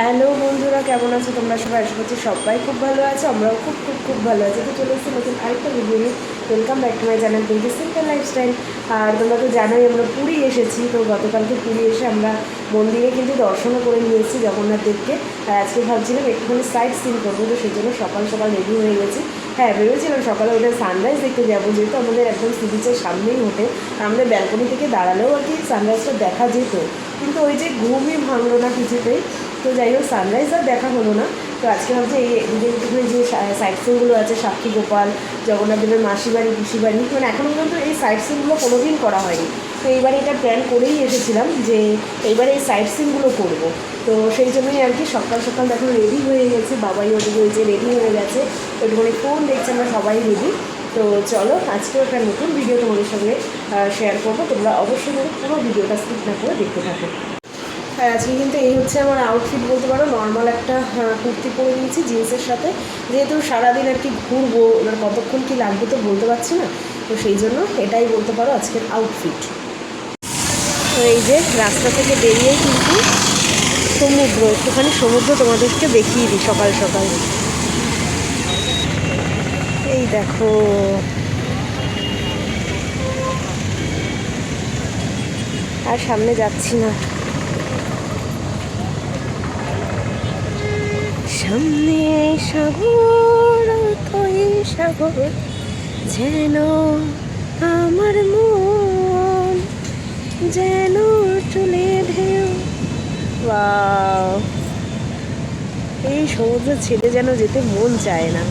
Hello বন্ধুরা, কেমন আছো তোমরা সবাই? আশা করছি সবাই খুব ভালো আছো, আমরাও খুব খুব খুব ভালো আছি। তো চলে এসেছি নতুন আরেকটা ভিডিও নিয়ে। Welcome back to my channel twenty simple lifestyle. আর তোমরা তো জানোই আমরা পুরী এসেছি। তো গতকালকে পুরী এসে আমরা মন্দিরে কিন্তু দর্শনও করে নিয়েছি জগন্নাথ দেবকে। আর আজকে ভাবছিলাম একটুখানি সাইট সিন করবো, তো সেই জন্য সকাল সকাল রেডি হয়ে গেছি। হ্যাঁ, ভেবেছিলাম সকালে ওটা সানরাইজ দেখতে যাবো, যেহেতু আমাদের একদম সি বিচের সামনেই হোটেল। আমাদের ব্যালকনি থেকে দাঁড়ালেও আর কি সানরাইজটা দেখা যেত, কিন্তু ওই যে ঘুমই ভাঙলো না কিছুতেই। তো যাই হোক, সানরাইজ আর দেখা হলো না। তো আজকে ভাবছি এই এদিকে যে সাইট সিনগুলো আছে, সাক্ষী গোপাল, জগন্নাথ দেবের মাসি বাড়ি, পিসি বাড়ি, মানে এখনও পর্যন্ত এই সাইট সিনগুলো কোনো দিন করা হয়নি। তো এইবারে এটা প্ল্যান করেই এসেছিলাম যে এইবারে এই সাইট সিনগুলো করবো। তো সেই জন্যই আর কি সকাল সকাল দেখো রেডি হয়ে গেছে, বাবাই ওদিকে ওই যে রেডি হয়ে গেছে, ওইটুখানি ফোন দেখছে, আমরা সবাই রেডি। তো চলো, আজকেও একটা নতুন ভিডিও তোমাদের সঙ্গে শেয়ার করবো। তোমরা অবশ্যই পুরো ভিডিওটা স্কিপ না করে দেখতে থাকো। আর আজকে কিন্তু এই হচ্ছে আমার আউটফিট বলতে পারো। নর্মাল একটা কুর্তি পরে নিয়েছি জিন্সের সাথে, যেহেতু সারাদিন আর কি ঘুরবো, এবার কতক্ষণ কী লাগবে তো বলতে পারছি না। তো সেই জন্য এটাই বলতে পারো আজকের আউটফিট। তো এই যে রাস্তা থেকে বেরিয়েই কিন্তু সমুদ্র, একটুখানি সমুদ্র তোমাদেরকে দেখিয়ে দিই সকাল সকাল। এই দেখো, আর সামনে যাচ্ছি না, সামনে সাগর, তুই সাগর, যেন আমার মন যেন চলে ঢেউ। ওয়াও, এই সমুদ্র ছেড়ে যেন যেতে মন চায় না।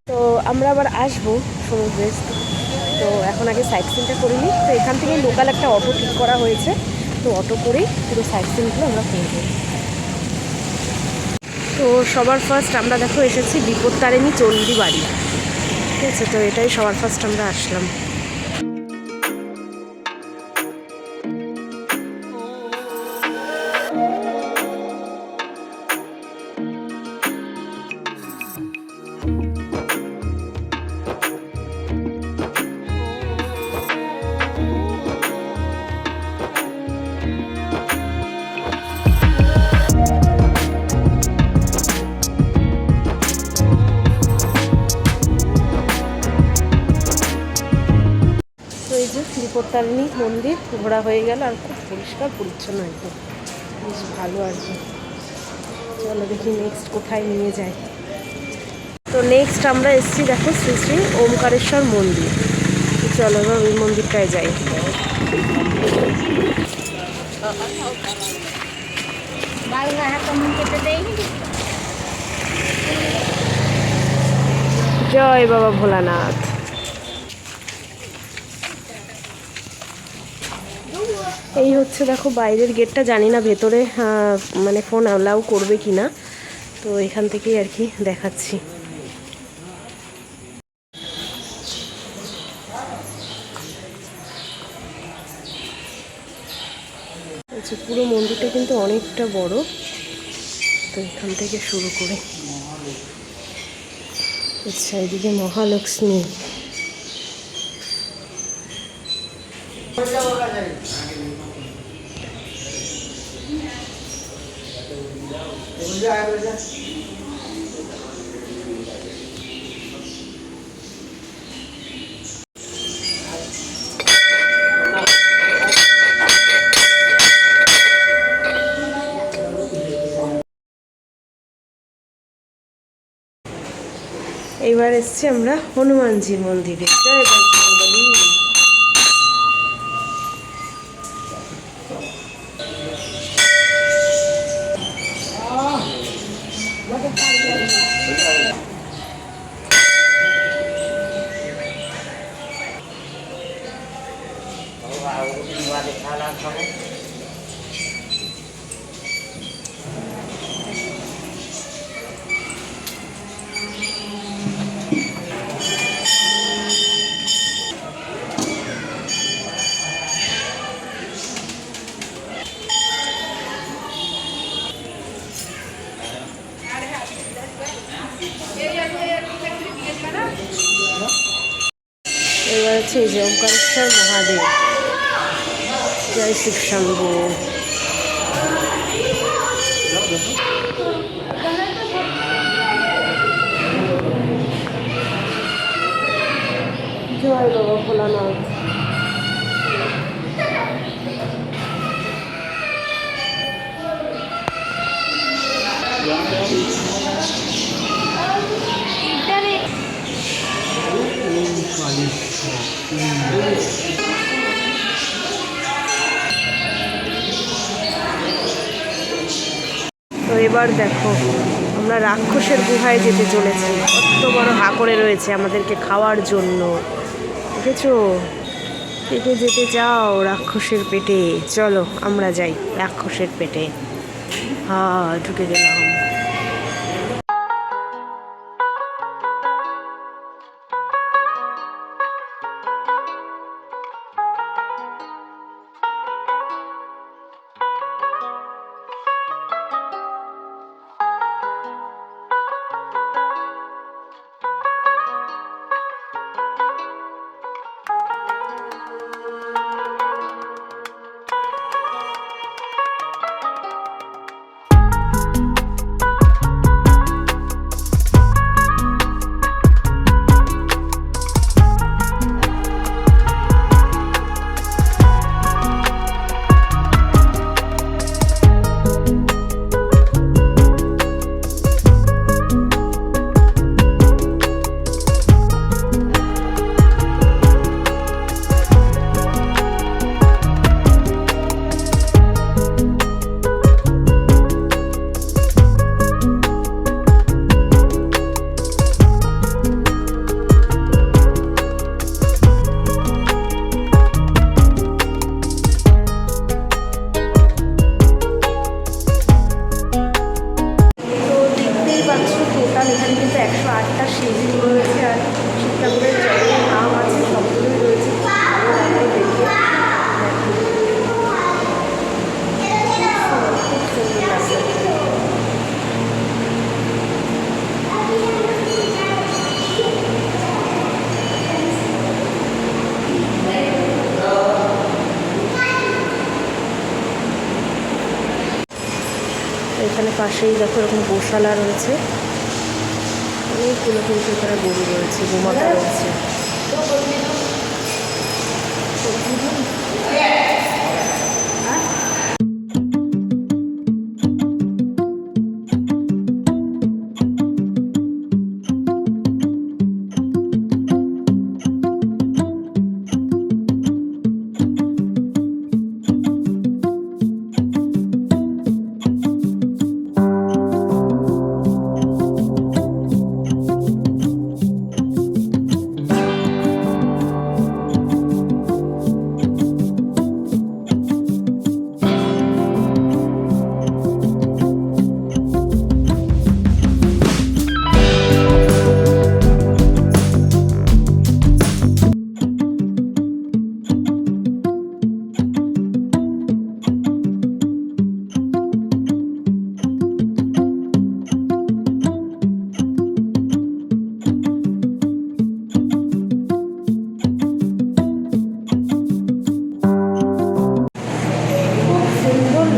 তো আমরা আবার আসবো সমুদ্রে। তো এখন আগে সাইট সিনটা করে নিই। তো এখান থেকে লোকাল একটা অটো ঠিক করা হয়েছে, তো অটো করেই পুরো সাইট সিনগুলো আমরা করবো। তো সবার ফার্স্ট আমরা দেখো এসেছি বিপত্তারিণী চণ্ডী বাড়ি, ঠিক আছে? তো এটাই সবার ফার্স্ট আমরা আসলাম। বিপত্তারিণী মন্দির ঘোরা হয়ে গেল, আর খুব পরিষ্কার পরিচ্ছন্ন, একদম বেশ ভালো আর কি। চলো দেখি নেক্সট কোথায় নিয়ে যায়। তো নেক্সট আমরা এসেছি দেখো শ্রী শ্রী ওমকারেশ্বর মন্দির। চলো এবার ওই মন্দিরটায় যাই। জয় বাবা ভোলানাথ। এই হচ্ছে দেখো বাইরের গেটটা, জানি না ভেতরে মানে ফোন অ্যালাউ করবে কি না। তো এখান থেকেই আর কি দেখাচ্ছি। পুরো মন্দিরটা কিন্তু অনেকটা বড়। তো এখান থেকে শুরু করে আচ্ছা, এদিকে মহালক্ষ্মী। এইবার এসছি আমরা হনুমানজির মন্দিরে। জয় বজরংবলী। এবার হচ্ছে এই যে ওমকারেশ্বর মহাদেব। জয় শিব শম্ভু। জয় বাবা ভোলানাথ। তো এবার দেখো আমরা রাক্ষসের গুহায় যেতে চলেছি। কত বড় হা করে রয়েছে আমাদেরকে খাওয়ার জন্য, দেখেছো? পেটে যেতে চাও রাক্ষসের পেটে? চলো আমরা যাই রাক্ষসের পেটে। ঢুকে গেলাম। এখানে কিন্তু 108টা সিঁড়ি রয়েছে আর শিবঠাকুরের যত নাম আছে সবগুলোই রয়েছে। এখানে পাশেই দেখো এরকম গোশালা রয়েছে, অনেকগুলো কিন্তু এখানে গরু রয়েছে, গোমাতা রয়েছে।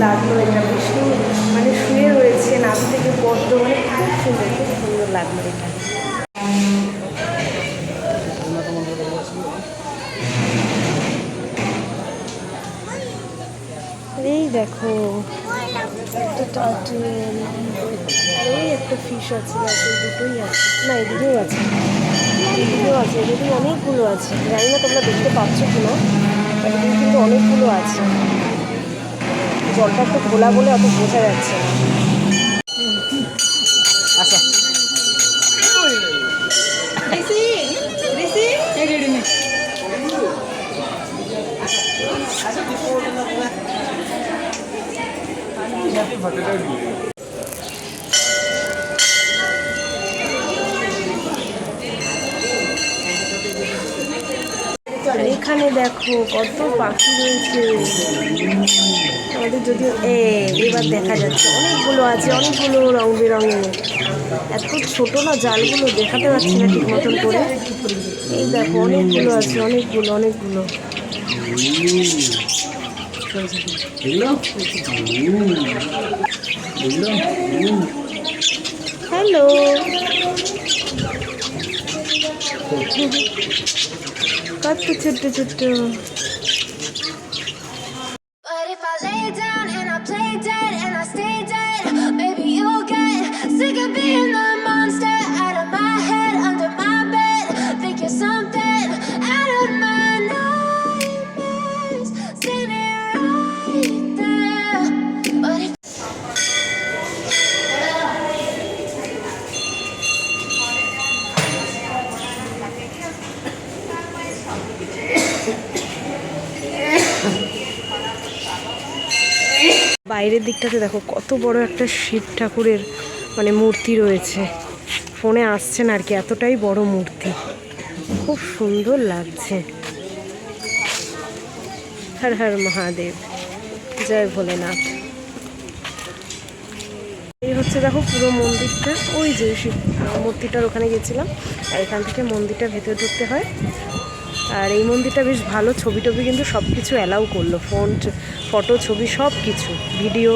লাগলো এটা, বিষ্ণু মানে শুয়ে রয়েছে নাম থেকে পদ্ম, মানে খুব সুন্দর লাগলো এটা। এই দেখো একটা টার্টেল আর এই একটা ফিশ আছে, দুটোই আছে, না এদিকেও আছে, এদিকেও আছে, এদিকে অনেকগুলো আছে। জানি না তোমরা দেখতে পাচ্ছ কিনা, এদিকে কিন্তু অনেকগুলো আছে। জলটা একটু খোলা বলে অত বোঝা যাচ্ছে না। আচ্ছা এখানে দেখো কত পাখি রয়েছে আমাদের, যদিও এবার দেখা যাচ্ছে অনেকগুলো আছে, অনেকগুলো রং বেরঙের। এত ছোট না জালগুলো, দেখাতে পারছি না ঠিক মতন করে। এই দেখো অনেকগুলো আছে, অনেকগুলো। হ্যালো, কত ছোট্ট ছোট্ট। But if I lay down and I play dead and I stay dead, maybe you'll get sick of being the monster out of my head, under my bed. Think you're something out of my nightmares, standing right there. But if বাইরের দিকটাতে দেখো কত বড় একটা শিব ঠাকুরের মানে মূর্তি রয়েছে। ফোনে আসছে না আর কি, এতটাই বড় মূর্তি, খুব সুন্দর লাগছে। হর হর মহাদেব, জয় ভোলেনাথ। এই হচ্ছে দেখো পুরো মন্দিরটা, ওই যে শিব মূর্তিটার ওখানে গেছিলাম, আর এখান থেকে মন্দিরটা ভেতরে ঢুকতে হয়। আর এই মন্দিরটা বেশ ভালো, ছবি টবি কিন্তু সব কিছু অ্যালাউ করলো, ফোন, ফটো, ছবি সব কিছু, ভিডিও।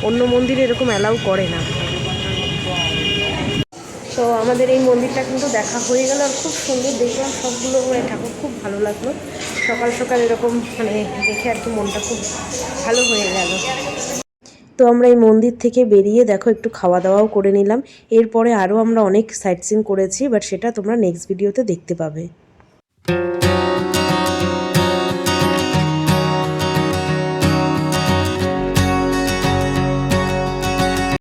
অন্য মন্দিরে এরকম অ্যালাউ করে না। তো আমাদের এই মন্দিরটা কিন্তু দেখা হয়ে গেল, আর খুব সুন্দর দেখলাম সবগুলো মানে ঠাকুর, খুব ভালো লাগলো। সকাল সকাল এরকম মানে দেখে আর কি মনটা খুব ভালো হয়ে গেল। তো আমরা এই মন্দির থেকে বেরিয়ে দেখো একটু খাওয়া দাওয়াও করে নিলাম। এরপরে আরও আমরা অনেক সাইট সিইং করেছি, বাট সেটা তোমরা নেক্সট ভিডিওতে দেখতে পাবে।